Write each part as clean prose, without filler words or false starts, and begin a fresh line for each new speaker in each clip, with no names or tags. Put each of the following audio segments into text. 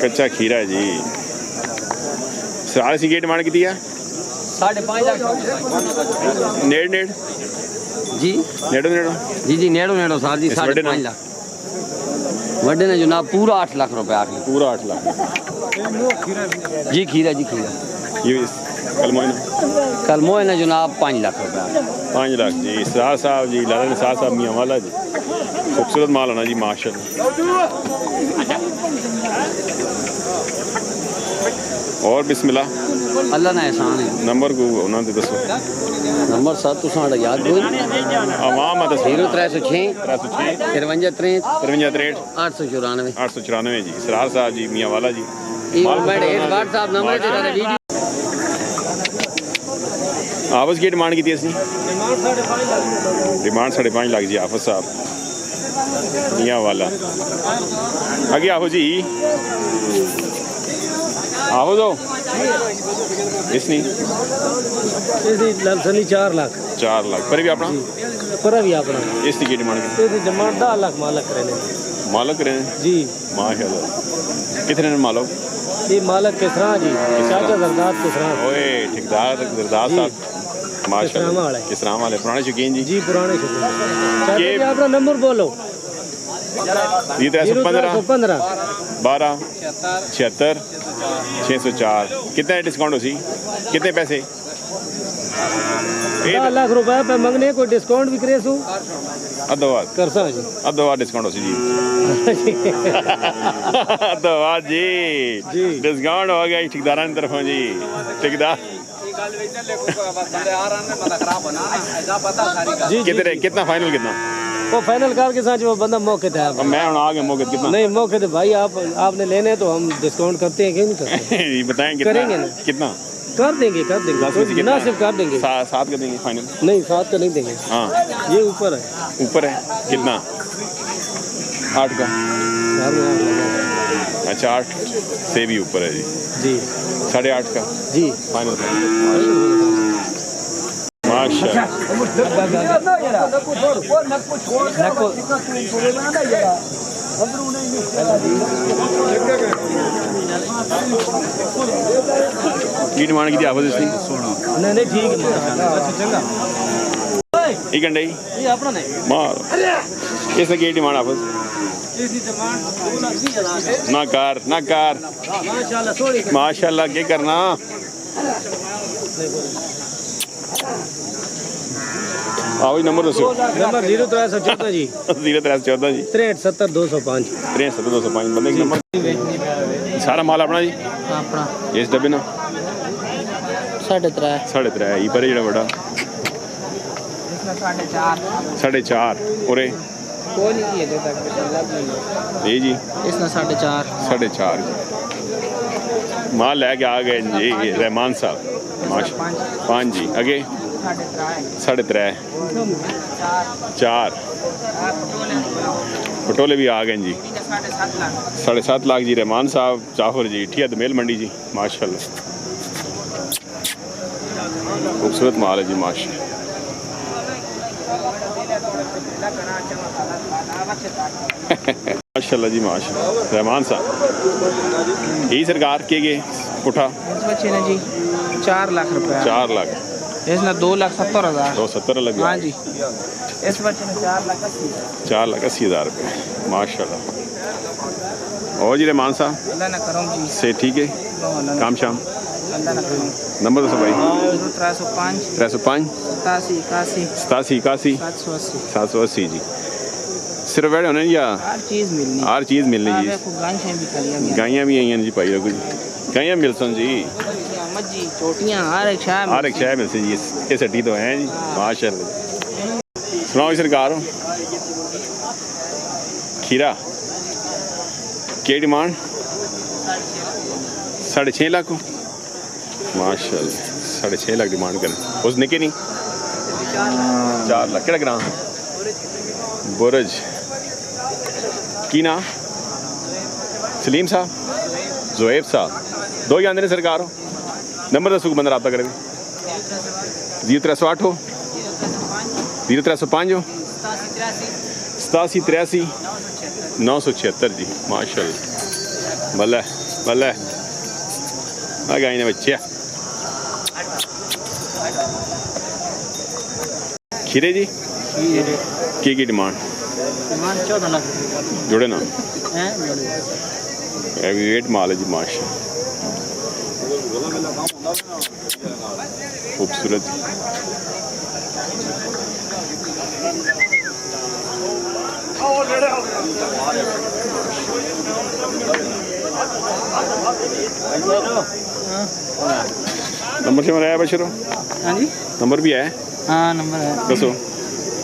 कच्चा खीरा जी। सराल सी की डिमांड की है
5.5 लाख
नेड़ नेड़
जी
नेड़ो नेड़ो
जी जी नेड़ो नेड़ो सर जी 5.5 लाख वड्डे ने जनाब पूरा 8 लाख रुपए आखिर
पूरा 8 लाख
जी खीरा जी खीरा
ये कल
मोए ने जनाब 5 लाख रुपए
5 लाख जी। सरार साहब जी लाला निसार साहब मियाँ वाला जी खूबसूरत माल होना जी माशाल्लाह। और बिस्मिल्लाह
अल्लाह ना एहसान है।
नंबर को उन्होंने दसो
नंबर सर तुम याद कोई
आवाम
0306 53
53
894
जी। सरार साहब जी मियाँ वाला जी
व्हाट्सएप नंबर
आफस की डिमांड की थी असली डिमांड 5.5 लाख जी। आफस साहब मियाँ वाला आगे आहो जी आहो दो इसनी
ललसनी 4 लाख
4 लाख पर भी अपना
पर भी अपना
इसकी की डिमांड
डिमांड 10 लाख मालक करे
मालक करें
जी
माशाल्लाह। कितने मालक
ये मालक किसरा जी चाचा जरदार किसरा
ओए ठेकेदार जरदार साहब माशाल्लाह किसरा वाले पुराने शौकीन जी
जी पुराने शौकीन चाचा जी अपना नंबर बोलो
315 12 76 604। कितना डिस्काउंट हो सी कितने पैसे
10 लाख रुपए पे मंगने कोई डिस्काउंट भी करे सो
अद्धवाद
करसा जी
अद्धवाद डिस्काउंट हो सी जी अद्धवाद जी डिस्काउंट हो गया ठेकेदार की तरफों जी ठेकेदार कितना फाइनल कितना
वो फाइनल कार के साथ जो बंदा मौके थे आप
मैं आ गया मौके कितना
नहीं मौके थे भाई आपने लेने तो हम डिस्काउंट करते हैं कि नहीं करते
बताएं
करेंगे ना
कितना
कर देंगे ना सिर्फ कर देंगे
7 कर देंगे फाइनल
नहीं 7 का नहीं देंगे
हाँ
ये ऊपर
है कितना 8 का अच्छा 8 से भी ऊपर है जी 8.5 का
जी
फाइनल माशाल्लाह। की डिमांड की आवाज इसकी
नहीं ठीक है
एक घंटे
ये अपना नहीं
मार इसने की डिमांड आवाज ना कार माशाल्लाह क्या करना आओ नंबर दसो
नंबर 0314 जी
0314 जी
63 205
63 205 बंदे नंबर सारा माल अपना जी
अपना
इस डब्बे ना
3.5
ये पर जेड़ा बड़ा 4.5 और
कोई नहीं है तक
ये जी
इसना 4.5
जी माल लेके आ गए जी रहमान साहब माशा 5 जी आगे 3.5 4 पटोले भी आ गए जी 7.5 लाख जी। रहमान साहब जाफर जी ठिया दमेल मंडी जी माशाल्लाह खूबसूरत माल है जी माशाल्लाह जी माशाल्लाह। रहमान साहब यही सरकार के गए उठा
बच्चे ने जी 4 लाख रुपए
4 लाख
इसने 2,70,000
270 लगे
हाँ जी इस बच्चे ने
4,80,000 रुपये माशाल्लाह। और जी रहमान साहब
अल्लाह ना करम जी
से ठीक है काम शाम
अल्लाह ना करम
नंबर दसो भाई
305
87 81 780 जी। सिर्फ बैठे होने या हर चीज़ मिलनी जी गाइयाँ भी आई हैं जी भाई जी गाइयाँ मिल सन जी हर एक शहर मिल सी जी ये सट्टी तो हैं जी माशाल्लाह। सुनाओ सरकार खीरा की डिमांड 6.5 लाख को माशाल्लाह 6.5 लाख डिमांड करें उस निके नहीं 4 लाख केड़ा ग्राम बुरज की ना सलीम साहब जोएब साहब दो ही आंदे ने सरकार नंबर दसो बंदा रब्ता करे 0308 हो 0305 हो 87 83 976 जी माशाल्लाह भला बल्ले आ गाय ने बच्चे खीरे जी की डिमांड
14 लाख
जुड़े ना
हैं
वेट माल है जी माशा खूबसूरत नंबर से मेरा है बशरो
हाँ जी
नंबर भी है
हाँ नंबर है
दसो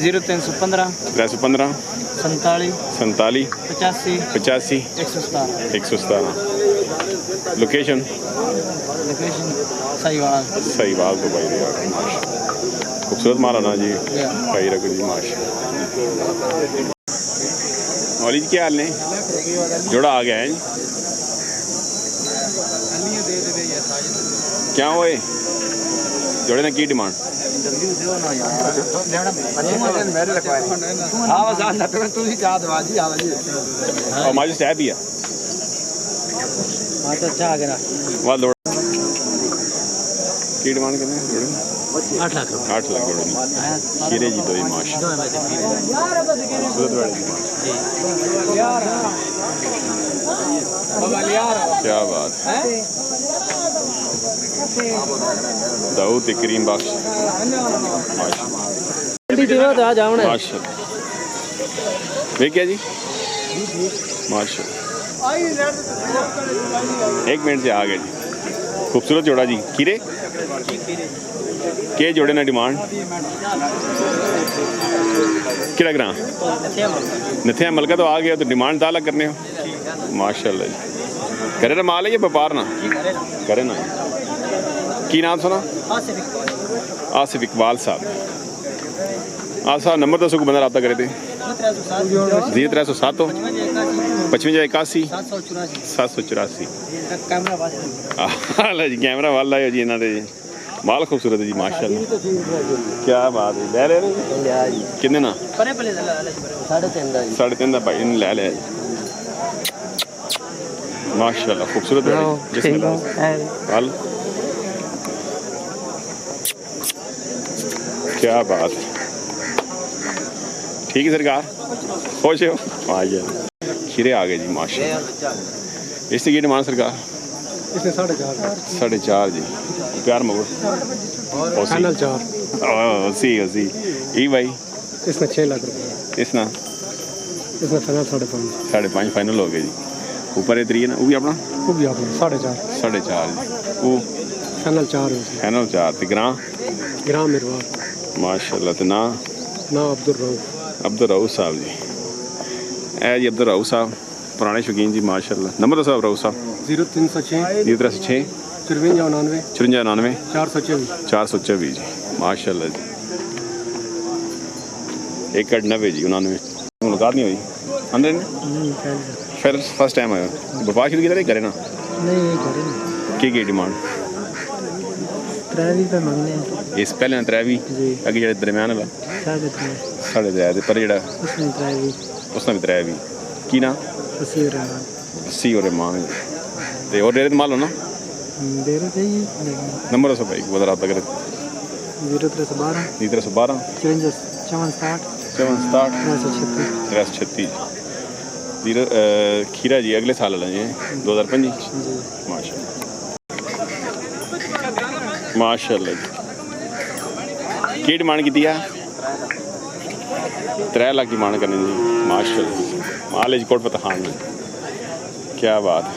0315
315
47
47
85
85
117
117 लोकेशन
लोकेशन साहिवाल
सहीवाल तो भाई यार खूबसूरत माल है ना जी भाई रखो जी माशा मौली जी क्या हाल ने जोड़ा आ गया है जी क्या हुए जोड़े ना की डिमांड और माजी स्टैप ही है
अच्छा आ गया
वहाँ दौड़ की डिमांड करने जोड़े
8 लाख
8 लाख जोड़े खीरे जी दो ही माशा खूबसूरत वाले जी माशा क्या बात है दाऊद करीम बख्श
आ जाओ ना
माशा वे क्या जी माशा 1 मिनट से आ गए जी खूबसूरत जोड़ा जी खीरे के जोड़े ना डिमांड किड़ा ग्रां नथे मलका तो आ गया तो डिमांड दाला करने हो माशाल्लाह जी करे ना माल है या व्यापार ना करे ना की नाम सुना आसिफ इकबाल साहब साहब नंबर दसो को बंदा रब्ता करे थे 0307 55 81 784 जी कैमरा वाल लाओ जी इन्होंने जी माल खूबसूरत है जी माशाल्लाह क्या बात है ले ले कितने ना 3.5 दा भाई ले ले माशाल्लाह खूबसूरत है बिस्मिल्लाह वाल क्या बात है ठीक है सरकार खुश हो आ गया खीरे आ गए जी माशाल्लाह इससे की डिमांड सरकार
इसने
4.5 जी प्यार मगो
फाइनल 4
अस्सी ई भाई
इसमें 6 लाख रुपए
इसना
इसमें फाइनल 5.5
5.5 फाइनल हो गए जी ऊपर है 3 ना वो भी अपना
वो भी आपने 4.5
वो
फाइनल 4
फाइनल 4 ते ग्रां
मिरवार
माशाल्लाह ते ना
अब्दुल रऊफ
साहब जी ए जी अब्दुल रऊफ साहब पुराने शौकीन जी माशाल्लाह नंबर दसो रऊफ साहब
0306
0306
5499
5499
424
जी माशाल्लाह जी 190 जी 99 मुलाकात नहीं हुई अंदर फिर फर्स्ट टाइम आया व्यापार शुरू किया करे ना
नहीं
की डिमांड
3 पे मंगने
इस पहले त्रै अगे जो दरम्यान वाला 3.5 पर जो उसने भी 3 की ना 80 और मान ते और डेरे माल हो ना नंबर दसो भाई बता रहा करे 0312 367 खीरा जी अगले साल वाला जी 2025 माशाल्लाह माशाल्लाह जी की डिमांड की 3 लाख की डिमांड करनी जी माशाल्लाह माल कोट पता खान में क्या बात है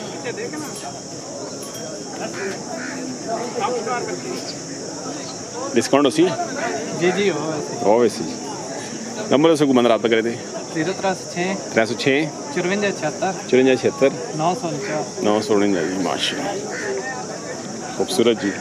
डिस्काउंट हो सी
जी
हो वैसे नंबर दसो को बंदा रब्ता करे थे
0306 54
949 जी माशाल्लाह खूबसूरत जी